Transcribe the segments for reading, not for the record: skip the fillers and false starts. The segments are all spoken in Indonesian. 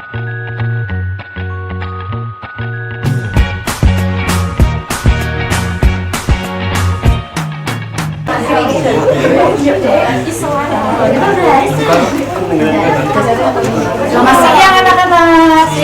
Selamat siang anak-anak.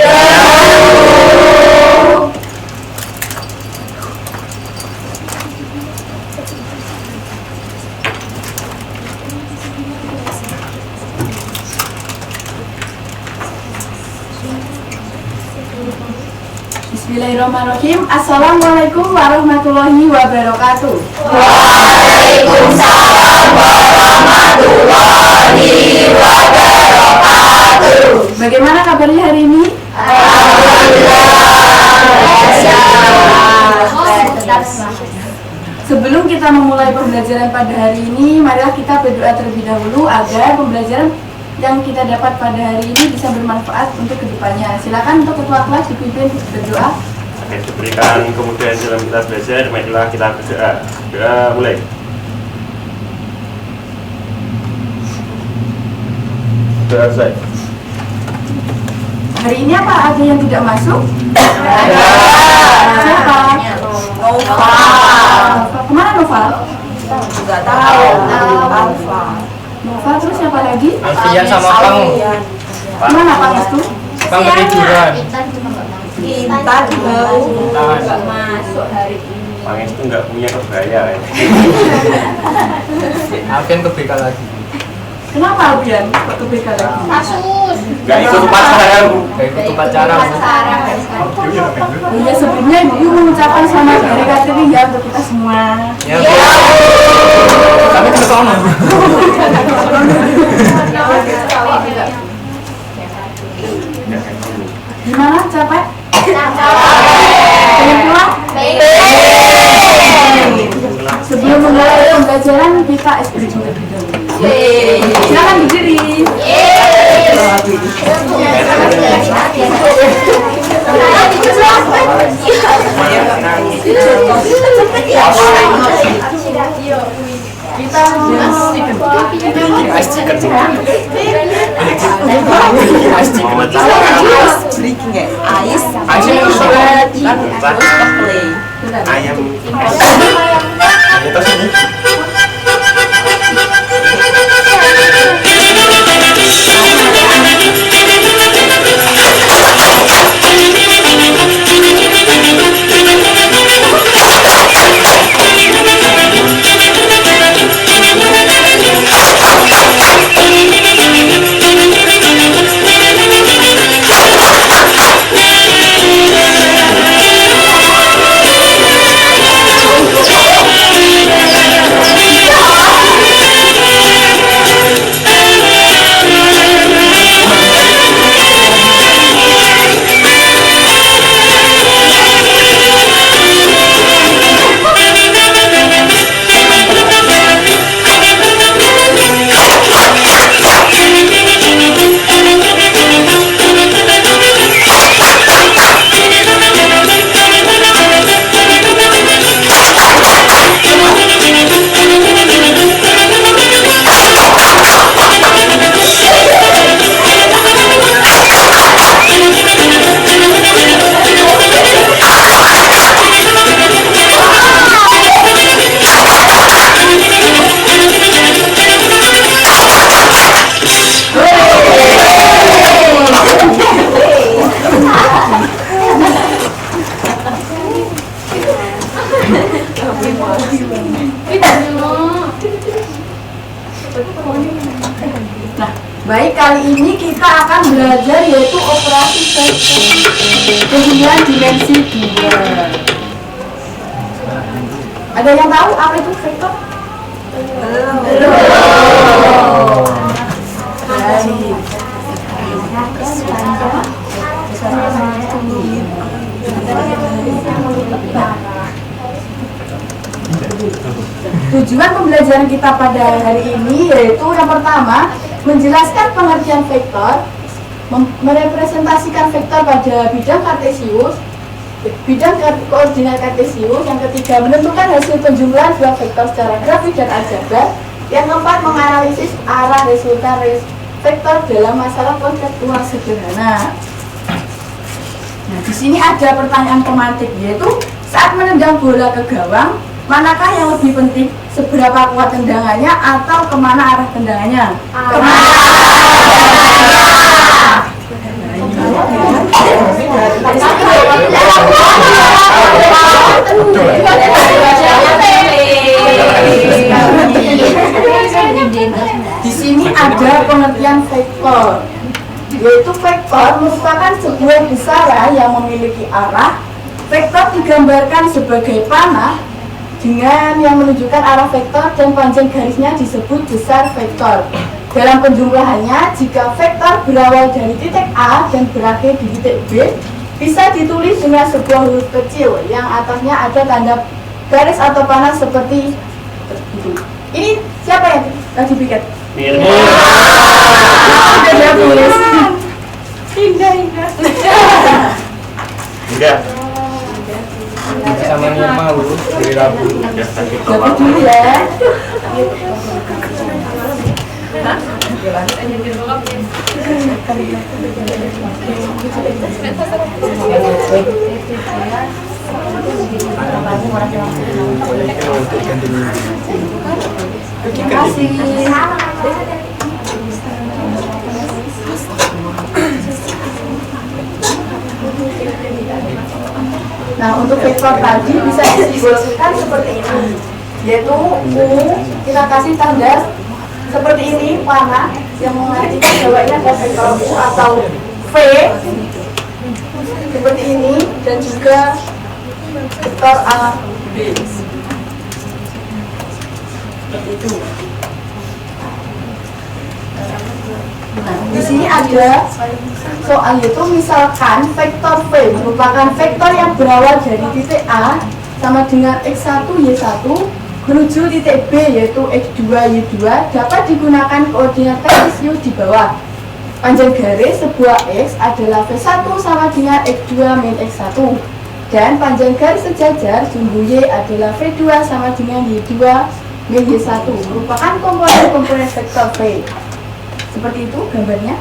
Bismillahirrahmanirrahim. Assalamualaikum warahmatullahi wabarakatuh. Waalaikumsalam warahmatullahi wabarakatuh. Bagaimana kabarnya hari ini? Sebelum kita memulai pembelajaran pada hari ini, marilah kita berdoa terlebih dahulu agar pembelajaran yang kita dapat pada hari ini bisa bermanfaat untuk kedepannya. Silakan untuk ketua kelas dipimpin berdoa. Oke, diberikan kemudahan dalam kita belajar, marilah kita berdoa. Doa mulai. Doa selesai. Hari ini apa ada yang tidak masuk? Siapa? Nova. Kemana Nova? Enggak tahu. Alfa. Nova, terus siapa lagi? Alfian sama kamu. Kemana Pak Restu? Kamu ketiduran. Intan Tahan. Masuk hari ini. Pangestu nggak punya kebaya ya. Alfian ke BK lagi. Kenapa Albian? Kok ke BK lagi? Nggak ikut upacara. Gak ikut upacara. Ya sebelumnya Ibu mengucapkan selamat hari Kartini ya untuk kita semua. Ya. Kami ke sana. Gimana capek? Pengen pulang? Sebelum memulai pembelajaran kita SPG terlebih dahulu. Silakan berdiri. Kita Ayam. Nah, baik, kali ini kita akan belajar yaitu operasi vektor kemudian dimensi 2. Ada yang tahu apa itu vektor? Belum. Tujuan pembelajaran kita pada hari ini yaitu yang pertama, menjelaskan pengertian vektor, merepresentasikan vektor pada bidang kartesius, bidang koordinat kartesius. Yang ketiga, menentukan hasil penjumlahan dua vektor secara grafik dan aljabar. Yang keempat, menganalisis arah resultan vektor dalam masalah konseptual sederhana. Nah, di sini ada pertanyaan tematik, yaitu saat menendang bola ke gawang, manakah yang lebih penting? Seberapa kuat tendangannya atau kemana arah tendangannya? Di sini ada pengertian vektor, yaitu vektor merupakan sebuah besaran yang memiliki arah. Vektor digambarkan sebagai panah dengan yang menunjukkan arah vektor dan panjang garisnya disebut besar vektor. Dalam penjumlahannya, jika vektor berawal dari titik A dan berakhir di titik B, bisa ditulis dengan sebuah huruf kecil yang atasnya ada tanda garis atau panah seperti itu. Ini siapa yang tadi bikin? Sudah tulis. Indah. Sama Nirma dari Rabu. Coba dulu ya. Terima kasih. Nah, untuk vektor tadi bisa disimbolkan seperti ini, yaitu U, kita kasih tanda seperti ini, panah yang mengartikan bahwa ini ada vektor U atau V seperti ini, dan juga vektor A, B seperti itu. Nah, di sini ada soal, yaitu misalkan vektor V merupakan vektor yang berawal dari titik A sama dengan X1, Y1 menuju titik B yaitu X2, Y2 dapat digunakan koordinat kartesius di bawah. Panjang garis sebuah X adalah V1 sama dengan X2 min X1 dan panjang garis sejajar sumbu Y adalah V2 sama dengan Y2 min Y1 merupakan komponen-komponen vektor V. Seperti itu gambarnya.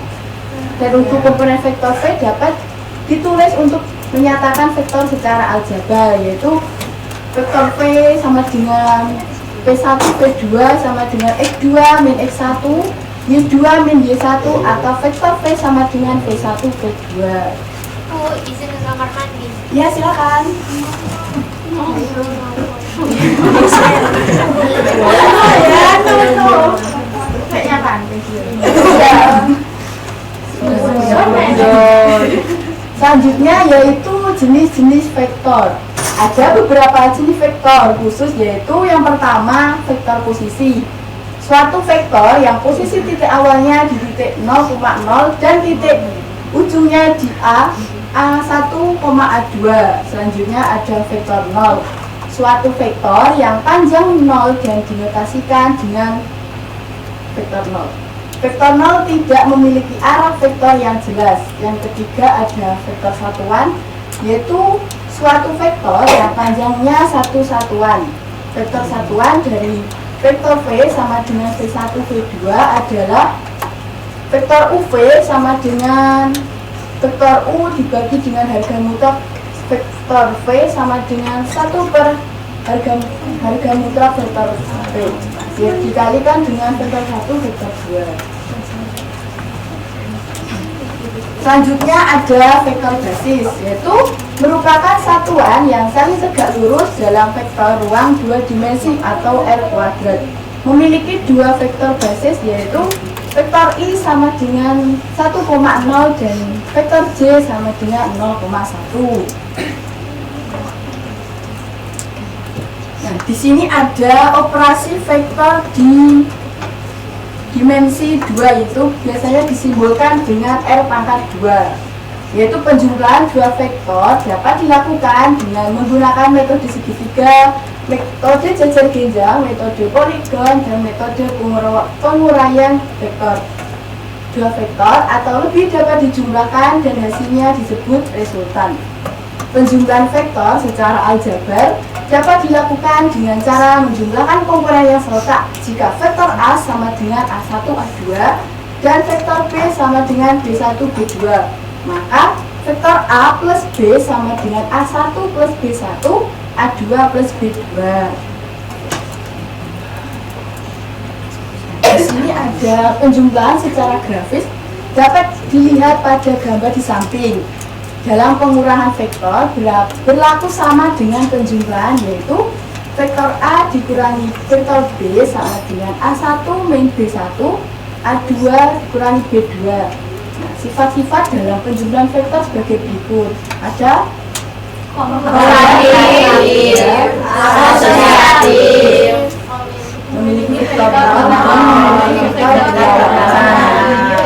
Dan untuk komponen vektor V dapat ditulis untuk menyatakan vektor secara aljabar, yaitu vektor V sama dengan P1 P2 sama dengan X2 min X1 Y2 min Y1 atau vektor V sama dengan P1 P2. Izin ke kamar mandi. Ya, silakan. Ya, tuh. Kayaknya kan. Selanjutnya yaitu jenis-jenis vektor. Ada beberapa jenis vektor khusus, yaitu yang pertama vektor posisi. Suatu vektor yang posisi titik awalnya di titik 0,0 dan titik ujungnya di A1, A2. Selanjutnya ada vektor 0. Suatu vektor yang panjang 0 dan dinotasikan dengan vektor 0. Vektor 0 tidak memiliki arah vektor yang jelas. Yang ketiga ada vektor satuan, yaitu suatu vektor yang panjangnya satu satuan. Vektor satuan dari vektor V sama dengan V1, V2 adalah vektor UV sama dengan vektor U dibagi dengan harga mutlak vektor V sama dengan 1 per harga mutlak vektor V dikalikan dengan vektor 1, vektor 2. Selanjutnya ada vektor basis, yaitu merupakan satuan yang saling tegak lurus dalam vektor ruang 2 dimensi atau R kuadrat. Memiliki dua vektor basis, yaitu vektor I sama dengan 1,0 dan vektor J sama dengan 0,1. Nah, di sini ada operasi vektor di dimensi 2, itu biasanya disimbolkan dengan R pangkat 2, yaitu penjumlahan dua vektor dapat dilakukan dengan menggunakan metode segitiga, metode jajar genjang, metode poligon, dan metode penguraian vektor. Dua vektor atau lebih dapat dijumlahkan dan hasilnya disebut resultan. Penjumlahan vektor secara aljabar dapat dilakukan dengan cara menjumlahkan komponen yang seletak. Jika vektor A sama dengan A1, A2 dan vektor B sama dengan B1, B2, maka vektor A plus B sama dengan A1 plus B1, A2 plus B2. Di sini ada penjumlahan secara grafis, dapat dilihat pada gambar di samping. Dalam pengurangan vektor berlaku sama dengan penjumlahan, yaitu vektor A dikurangi vektor B sama dengan A1 min B1, A2 dikurangi B2. Nah, sifat-sifat dalam penjumlahan vektor sebagai berikut. Ada Kombinatif, asosiatif, memiliki vektor dan memiliki vektor berlawanan.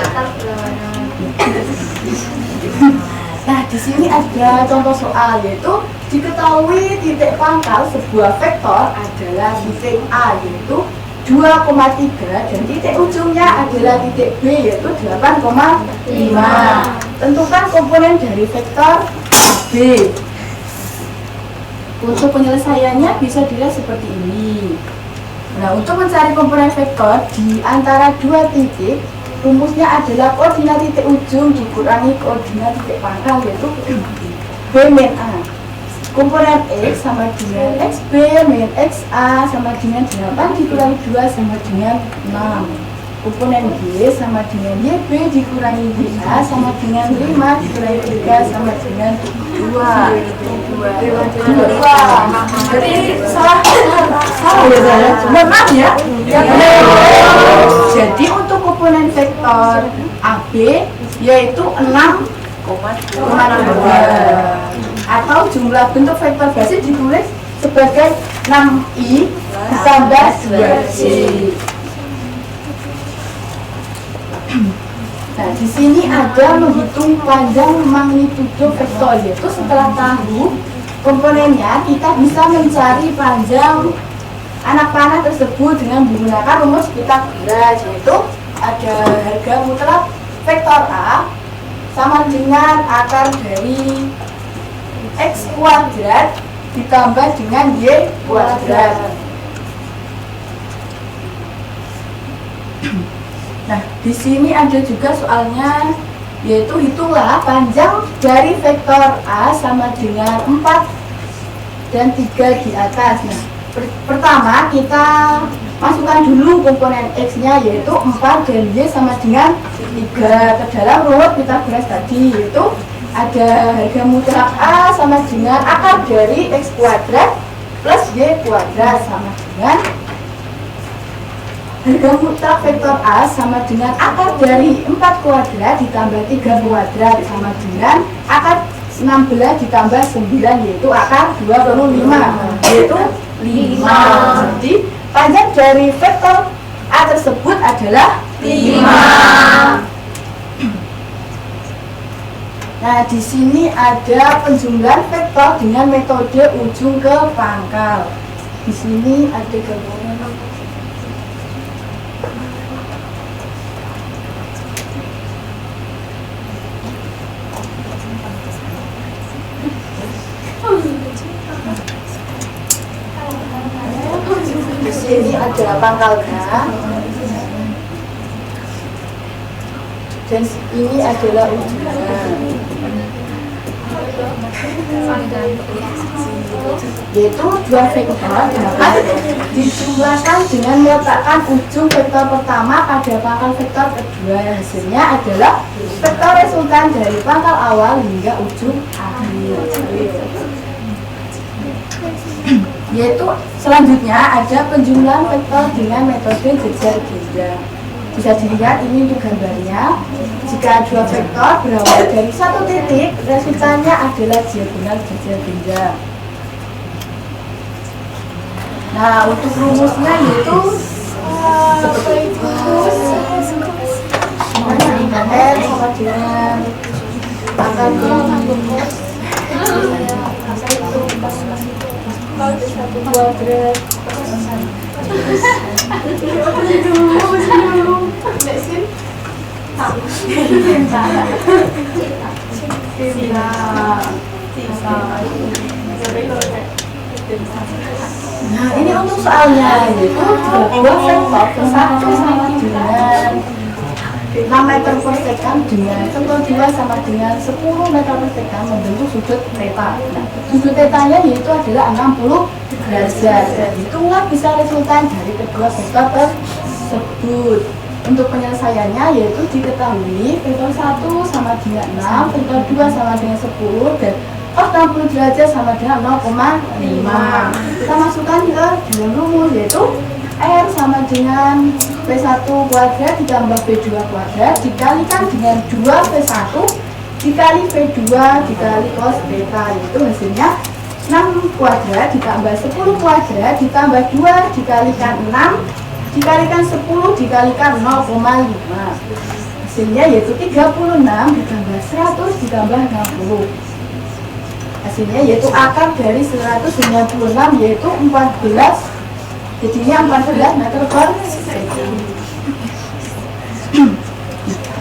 Nah, di sini ada contoh soal, yaitu diketahui titik pangkal sebuah vektor adalah titik A, yaitu 2,3, dan titik ujungnya adalah titik B, yaitu 8,5. Tentukan komponen dari vektor B. Untuk penyelesaiannya bisa dilihat seperti ini. Nah, untuk mencari komponen vektor di antara dua titik, rumusnya adalah koordinat titik ujung dikurangi koordinat titik pangkal, yaitu B min A. Komponen X sama dengan XB min XA sama dengan 8 dikurangi 2 sama dengan 6. Komponen Y sama dengan YB dikurangi YA sama dengan 5 dikurangi 3 sama dengan 2. Berarti salah ya saya. Mohon maaf ya. Jadi untuk komponen vektor AB yaitu 6,2, atau jumlah bentuk vektor basis ditulis sebagai 6i ditambah 2j. Nah, di sini ada menghitung panjang magnitudo vektor, yaitu setelah tahu komponennya kita bisa mencari panjang anak panah tersebut dengan menggunakan rumus Pythagoras, yaitu ada harga mutlak vektor A sama dengan akar dari X kuadrat ditambah dengan Y kuadrat. Nah, di sini ada juga soalnya, yaitu hitunglah panjang dari vektor A sama dengan 4 dan 3 di atas. Nah, pertama kita masukkan dulu komponen X-nya, yaitu 4 dan Y sama dengan 3 ke dalam rumus Pythagoras tadi, yaitu ada harga mutlak A sama dengan akar dari X kuadrat plus Y kuadrat sama dengan harga mutlak vektor A sama dengan akar dari 4 kuadrat ditambah 3 kuadrat sama dengan akar 16 ditambah 9, yaitu akar 25, yaitu 5. Jadi panjang dari vektor A tersebut adalah 5. Nah, di sini ada penjumlahan vektor dengan metode ujung ke pangkal. Di sini ada gambaran. Di sini ada pangkalnya, dan ini adalah ujungnya, yaitu dua vektor dapat dijumlahkan dengan meletakkan ujung vektor pertama pada pangkal vektor kedua. Hasilnya adalah vektor resultan dari pangkal awal hingga ujung akhir. Yaitu selanjutnya ada penjumlahan vektor dengan metode jejer genjang. Bisa dilihat ini untuk gambarnya. Jika dua vektor berawal dari satu titik, resultannya adalah diagonal jejer genjang. Nah, untuk rumusnya yaitu seperti itu. R sama dengan akar satu kuadrat Nah, ini untuk soalnya, yaitu dua vektor satu sama dengan 6 meter per second dengan vektor 2 sama dengan 10 meter per second membentuk sudut theta. Nah, sudut tetanya yaitu adalah 60 derajat. Itulah bisa resultan dari kedua vektor tersebut. Untuk penyelesaiannya yaitu diketahui vektor 1 sama dengan 6, vektor 2 sama dengan 10 dan cos 60 derajat sama dengan 0,5. Kita masukkan ke dalam rumus yaitu R sama dengan V1 kuadrat ditambah V2 kuadrat dikalikan dengan 2V1 dikali V2 dikali cos theta, yaitu hasilnya 6 kuadrat ditambah 10 kuadrat ditambah 2 dikalikan 6 dikalikan 10 dikalikan 0,5, hasilnya yaitu 36 ditambah 100 ditambah 60, hasilnya yaitu akar dari 196 yaitu 14, jadinya 14 meter per second.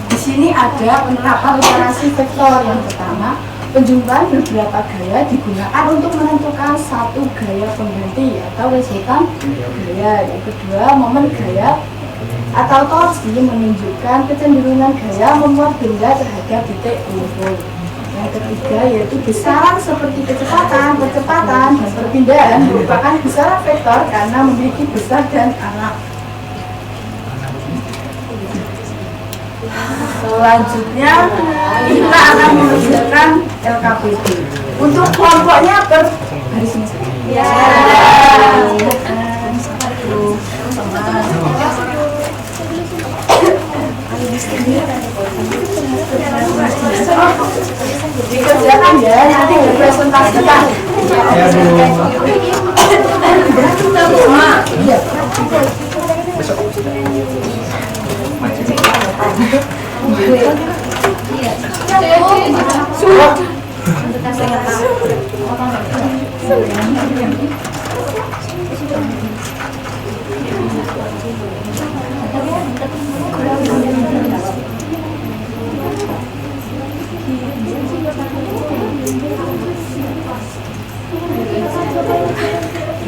Di sini ada penerapan operasi vektor. Yang pertama, penjumlahan beberapa gaya digunakan untuk menentukan satu gaya pengganti atau resultan gaya. Yang kedua, momen gaya atau torsi menunjukkan kecenderungan gaya memuat benda terhadap titik kumpul. Yang ketiga yaitu besaran seperti kecepatan, percepatan, dan perpindahan merupakan besaran vektor karena memiliki besar dan arah. Selanjutnya kita akan mengerjakan LKPD. Untuk kelompoknya garis misalnya. Ya. Dikerjakan ya, nanti dipresentasikan. Ya, Bu. Iya.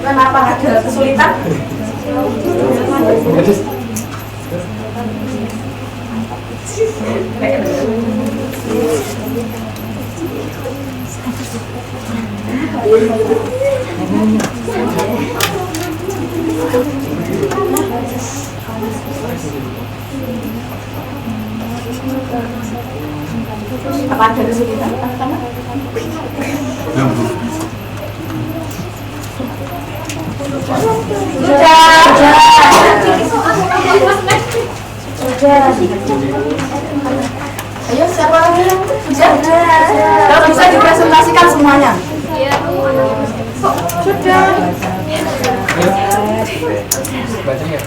Kenapa ada kesulitan? Apa ada kesulitan? Sudah. Ayo siapa lagi yang sudah? Kalau bisa dipresentasikan semuanya. Sudah. Baca ya.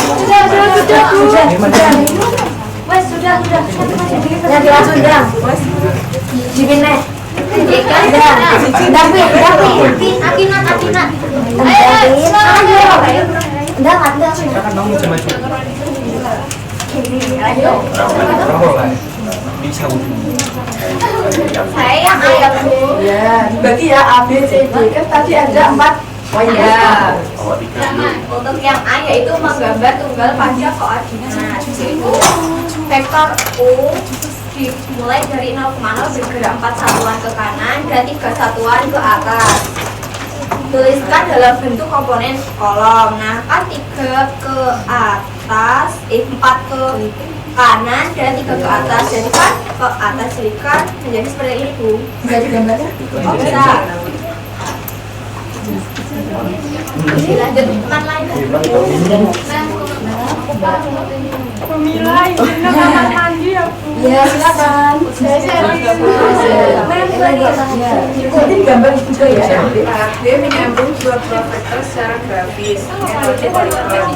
Sudah. Wes sudah. Ya dilangsung dah. Wes. Dibine. Tapi. Akinat. Enggak. Silakan Bang maju. Ayo. Bisa Bu. Saya yang ayam Bu. Ya, dibagi ya A, B, C, D. Kan tadi ada 4 poin ya. Untuk yang A yaitu menggambar tunggal pada koordinat, yaitu vektor U dimulai dari 0,0 bergerak 4 satuan ke kanan dan 3 satuan ke atas. Tuliskan dalam bentuk komponen kolom. Nah, kan 3 ke atas, 4 ke kanan dan 3 ke atas. Jadi kan ke atas jadikan menjadi seperti ini Bu. Bisa digambarkan? Oh bisa. Lanjut teman lain. Pemilai, ini kamar mandi ya Bu. Ya, silakan. Ikutin gambar juga ya. B menyambung dua vektor secara grafis. Metode poligon.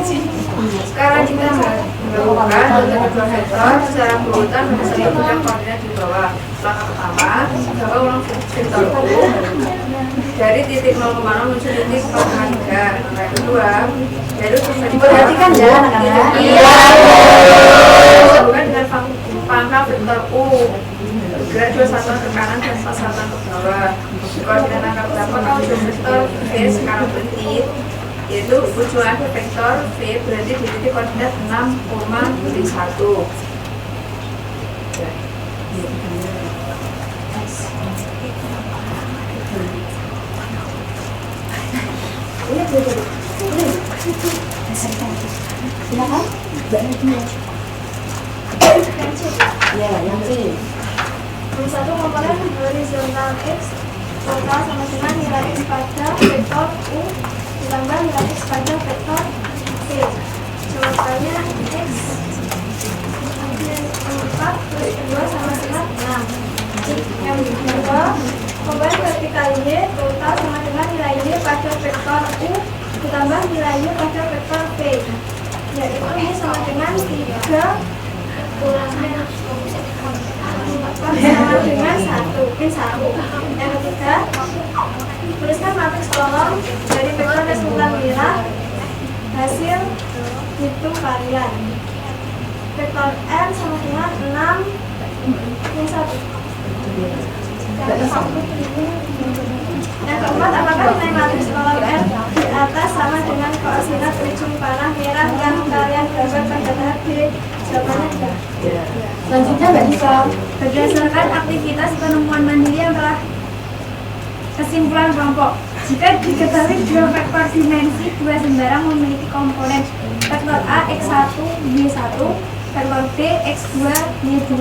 Sekarang kita melakukan untuk kedua vektor secara berurutan berdasarkan bidang koordinat di bawah. Langkah pertama, coba ulang vektor U dari titik 0,0 menuju titik 0,3. Langkah kedua, yaitu Diperhatikan ya anak-anak. Iya. Bukan dengan pangkal vektor U. Bergerak 2 satuan ke kanan dan 4 satuan ke bawah. Koordinat angka berapa kalau vektor V sekarang berarti yaitu ujung akhir vektor V berada di titik koordinat 6,1. Silakan. Ya, yang C. Satu komponen horizontal X total sama dengan nilai X pada vektor U ditambah nilai X pada vektor V. Jawabannya X 4 plus 2 sama dengan 6. Yang kedua, komponen vertikal Y total sama dengan nilai Y pada vektor U ditambah nilai Y pada vektor V, yaitu Y sama dengan 3 kurang sama dengan 1. Yang ketiga, tuliskan matriks kolom dari vektor resultan nilai hasil hitung kalian. Vektor N sama dengan 6 min 1. Yang keempat, apakah nilai matriks kolom N di atas sama dengan koordinat ujung panah merah yang kalian gambar pada tahap D? Jawabannya tidak. Selanjutnya Mbak Nisa. Berdasarkan aktivitas penemuan mandiri yang telah kesimpulan kelompok, jika diketahui dua vektor dimensi dua sembarang memiliki komponen vektor A x1 y1, vektor B x2 y2,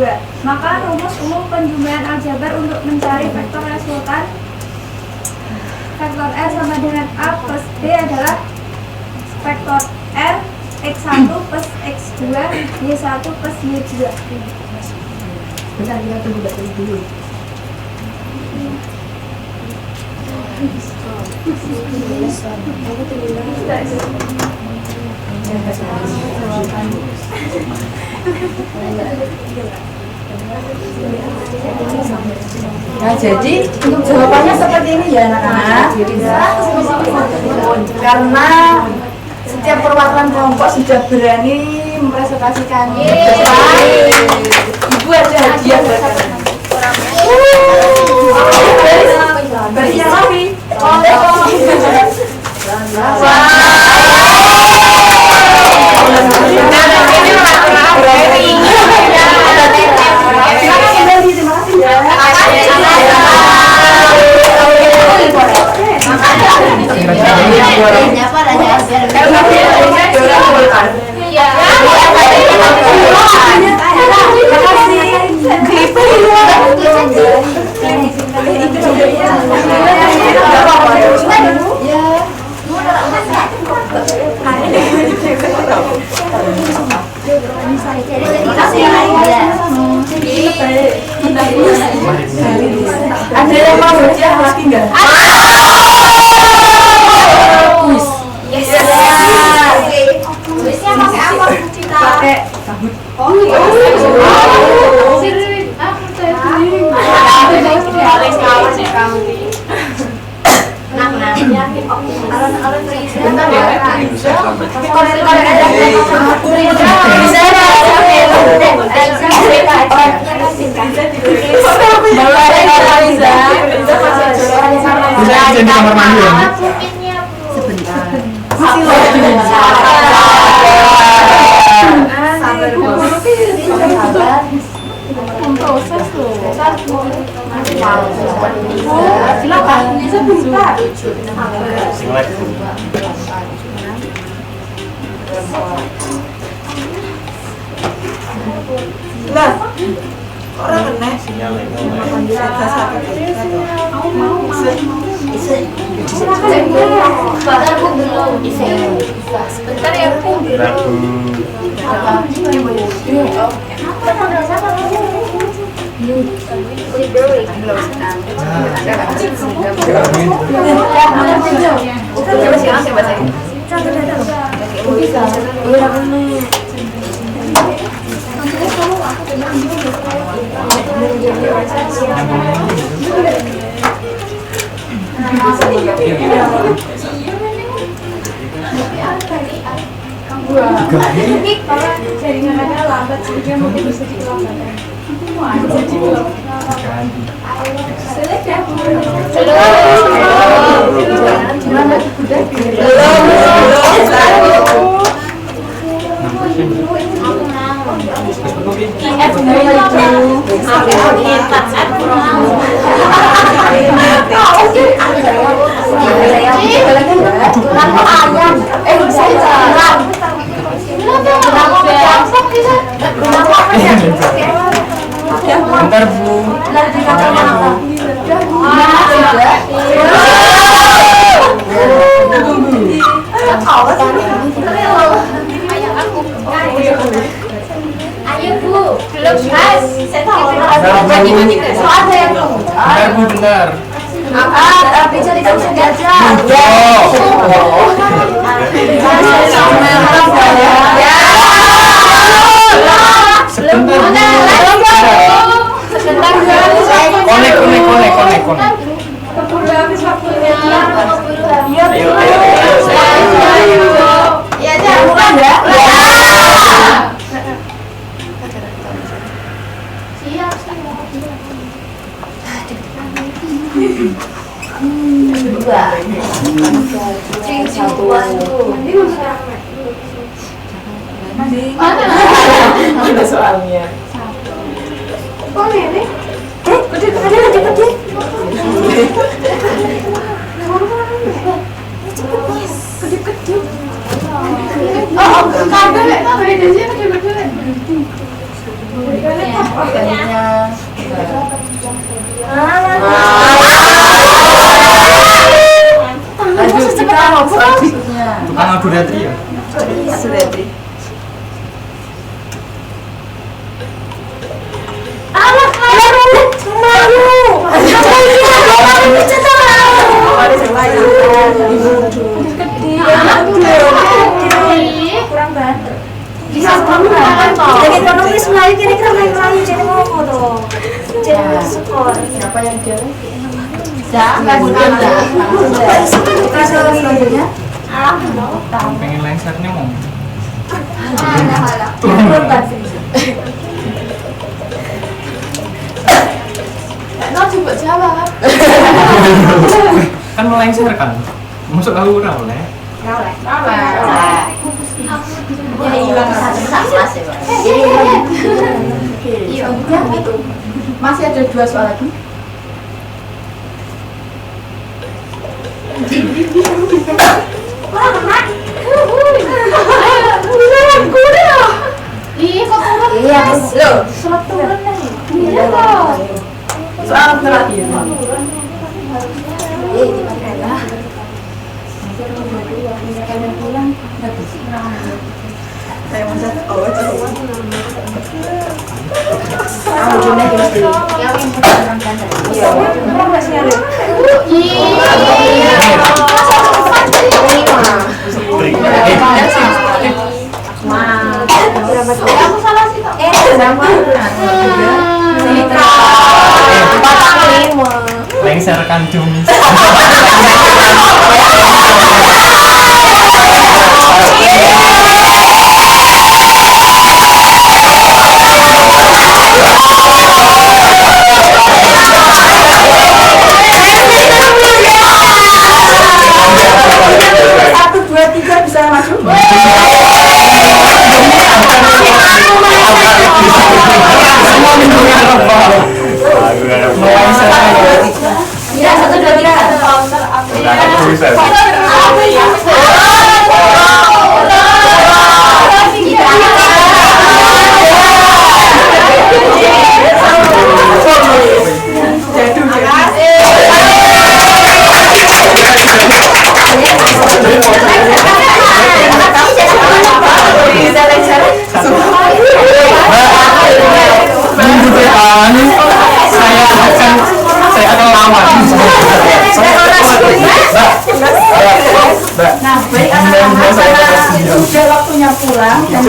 maka rumus umum penjumlahan aljabar untuk mencari vektor resultan vektor R sama dengan A plus B adalah vektor R x1 plus x2 y1 plus y2. Bentar, kita tunggu Mbak Teri dulu. Nah, jadi untuk jawabannya seperti ini ya anak-anak. Karena setiap perwakilan kelompok sudah berani mempresentasikannya. Ibu ada hadiah buat kalian. Berinya lagi. Ada yang mau hadiah lagi nggak? Kuis. Kuisnya pakai apa? Pakai sabut. Bentar ya. Bisa di kamar mandi ya? Sebentar. Silakan, sebentar. Lah, orang kena. Sebentar ya, Bu. Ini kalau jaringannya lambat sehingga mungkin bisa dikelambatan. Sulit ya? Belum. di kacamata. Ayo Bu, belum guys. Saya tahu. So ada yang belum. Benar Bu, benar. Dicarikan sengaja. Konek. Ya, jangan mulai ya. Ada soalnya. Oh ini? Gede. Oh, kabel di sini gede. Lanjut kita selanjutnya. Tukang laboratori ya? Suretri. Anak kurang banget. Bisa jadi ekonomis mulai kira-kira main jadi ngomong tuh. Jadi skor. Siapa yang jawab? Kita selanjutnya. Pengen lengsernya mau? No, coba jawab. Kan melengser kan? Masuk aku ora oleh. Ya hilang satu sama sih. Oke, selanjutnya itu masih ada 2 soal lagi. Iya, loh. Soal terakhir. Saya Aku salah sih kok. Lengser kandung. Satu, dua, tiga bisa maju. Ya, 1, 2, 3. Minggu depan saya akan lawan. Nah, baik anak-anak, karena sudah waktunya pulang dan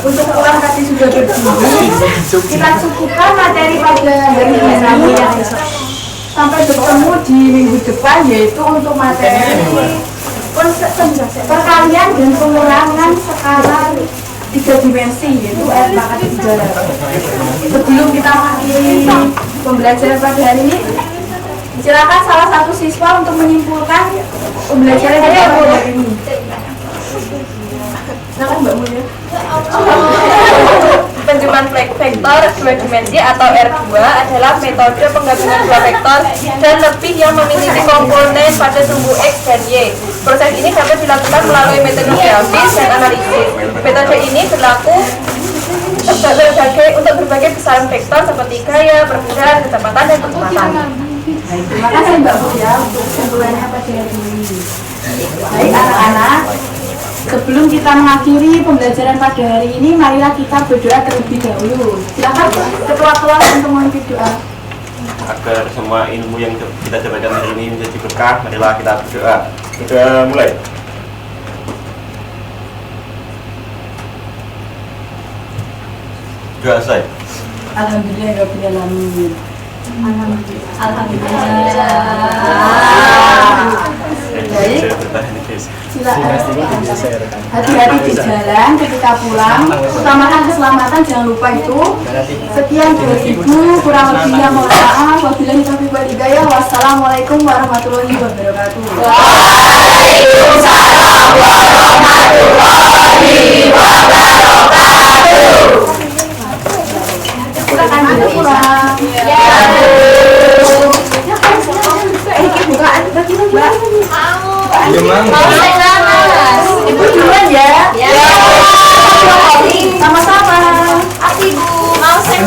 untuk pulang tadi sudah berdiri, kita cukupkan materi pada hari ini. Sampai bertemu di minggu depan, yaitu untuk materi perkalian dan pengurangan skala 3 dimensi, yaitu R pangkat 3. Sebelum kita mengakhiri pembelajaran pada hari ini, silakan salah satu siswa untuk menyimpulkan pembelajaran pada hari ini. Silakan Mbak Mulia. Penjuman vektor 2 dimensi atau R2 adalah metode penggabungan 2 vektor dan lebih yang memiliki komponen pada sumbu X dan Y. Proses ini dapat dilakukan melalui metode grafis dan analisis. Metode ini berlaku untuk berbagai besaran vektor seperti gaya, permudahan, kecepatan, dan kecepatan. Baik, terima kasih Mbak Bu ya untuk kesimpulannya pada hari ini. Baik anak-anak, sebelum kita mengakhiri pembelajaran pada hari ini, marilah kita berdoa terlebih dahulu. Silakan ketua kelas untuk memimpin doa. Agar semua ilmu yang kita dapatkan hari ini menjadi berkah, marilah kita berdoa. Kita mulai. Doa saya. Alhamdulillahirabbil alamin. Alhamdulillah. Baik. Saya bertahan guys. Silakan. Hati-hati di jalan ketika pulang, utamakan keselamatan, jangan lupa itu. Sekian dari Ibu, kurang lebihnya mohon maaf. Wabillahi taufiq wal hidayah. Wassalamualaikum warahmatullahi wabarakatuh. Waalaikumsalam warahmatullahi wabarakatuh. Silakan Ibu pulang. Ibu duluan ya. Ya. Sama-sama. Aku Ibu mau saya